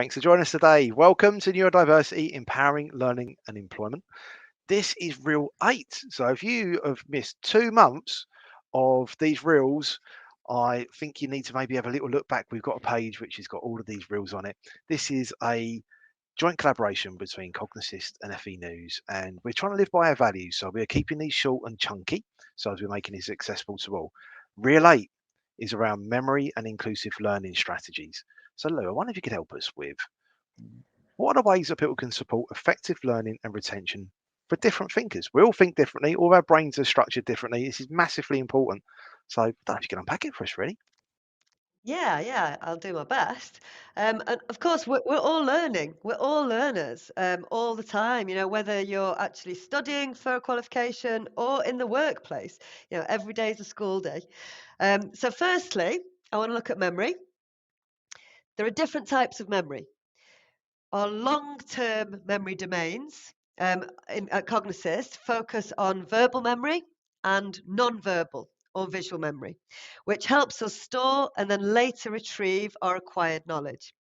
Thanks for joining us today. Welcome to Neurodiversity, Empowering Learning and Employment. This is reel 8. So if you have missed 2 months of these reels, I think you need to maybe have a little look back. We've got a page which has got all of these reels on it. This is a joint collaboration between Cognassist and FE News, and we're trying to live by our values. So we're keeping these short and chunky, so as we're making this accessible to all. Reel 8 is around memory and inclusive learning strategies. So Lou, I wonder if you could help us with what are the ways that people can support effective learning and retention for different thinkers? We all think differently, all our brains are structured differently. This is massively important. So I don't know if you can unpack it for us, really. Yeah, I'll do my best. And of course, we're all learning. We're all learners all the time. Whether you're actually studying for a qualification or in the workplace, every day is a school day. So, firstly, I want to look at memory. There are different types of memory. Our long-term memory domains at Cognassist focus on verbal memory and non-verbal or visual memory, which helps us store and then later retrieve our acquired knowledge.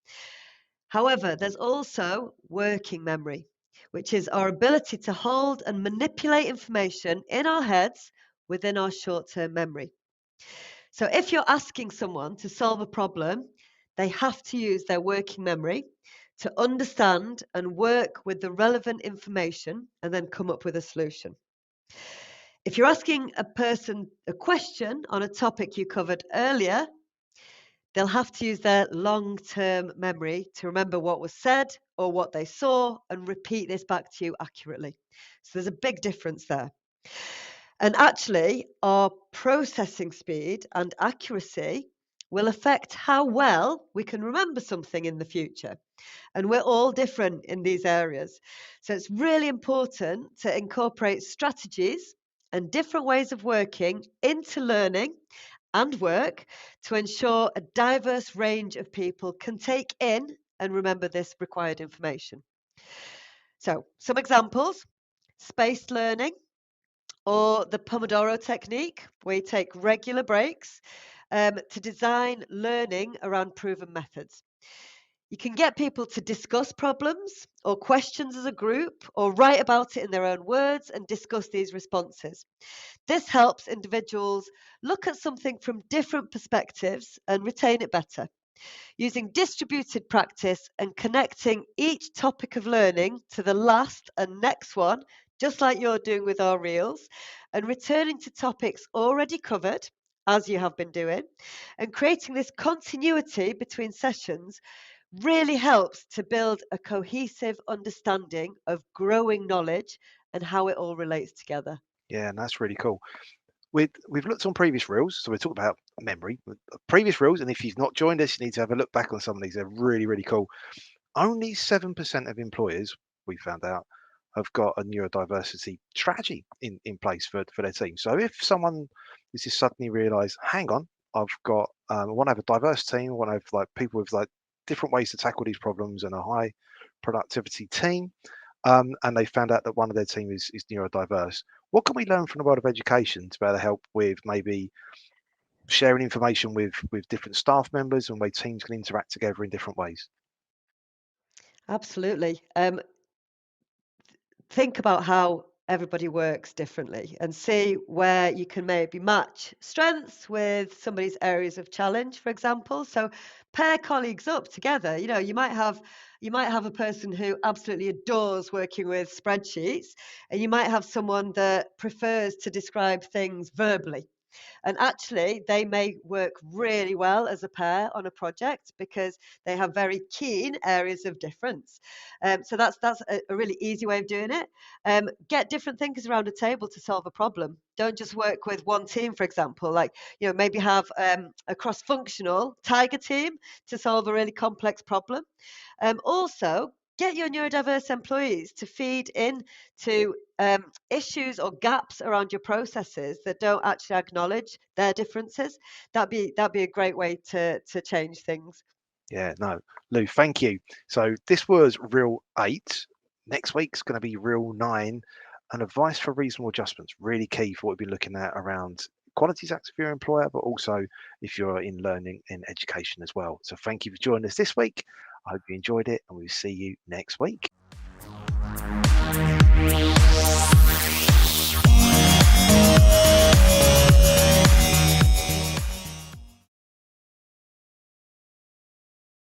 However, there's also working memory, which is our ability to hold and manipulate information in our heads within our short-term memory. So if you're asking someone to solve a problem, they have to use their working memory to understand and work with the relevant information and then come up with a solution. If you're asking a person a question on a topic you covered earlier, they'll have to use their long-term memory to remember what was said or what they saw and repeat this back to you accurately. So there's a big difference there. And actually, our processing speed and accuracy will affect how well we can remember something in the future. And we're all different in these areas. So it's really important to incorporate strategies and different ways of working into learning and work to ensure a diverse range of people can take in and remember this required information. So, some examples: spaced learning, or the Pomodoro technique, where you take regular breaks to design learning around proven methods. You can get people to discuss problems or questions as a group or write about it in their own words and discuss these responses. This helps individuals look at something from different perspectives and retain it better. Using distributed practice and connecting each topic of learning to the last and next one, just like you're doing with our reels, and returning to topics already covered, as you have been doing, and creating this continuity between sessions really helps to build a cohesive understanding of growing knowledge and how it all relates together. Yeah, and that's really cool. We've looked on previous reels, so we talk about memory, previous reels, and if you've not joined us, you need to have a look back on some of these. They're really, really cool. Only 7% of employers, we found out, have got a neurodiversity strategy in place for their team. So if someone is just suddenly realised, hang on, I've got I want to have a diverse team, I want to have like people with like different ways to tackle these problems and a high productivity team, and they found out that one of their team is neurodiverse. What can we learn from the world of education to be able to help with maybe sharing information with different staff members and way teams can interact together in different ways? Absolutely. Think about how everybody works differently and see where you can maybe match strengths with somebody's areas of challenge, for example. So pair colleagues up together. You might have a person who absolutely adores working with spreadsheets, and you might have someone that prefers to describe things verbally. And actually, they may work really well as a pair on a project because they have very keen areas of difference. So that's a really easy way of doing it. Get different thinkers around a table to solve a problem. Don't just work with one team, for example. Like, maybe have a cross-functional tiger team to solve a really complex problem. Also, get your neurodiverse employees to feed in to issues or gaps around your processes that don't actually acknowledge their differences. That'd be a great way to change things. Yeah, no, Lou, thank you. So this was reel 8. Next week's going to be reel 9, and advice for reasonable adjustments. Really key for what we've been looking at around qualities acts for your employer, but also if you're in learning and education as well. So thank you for joining us this week. I hope you enjoyed it, and we'll see you next week.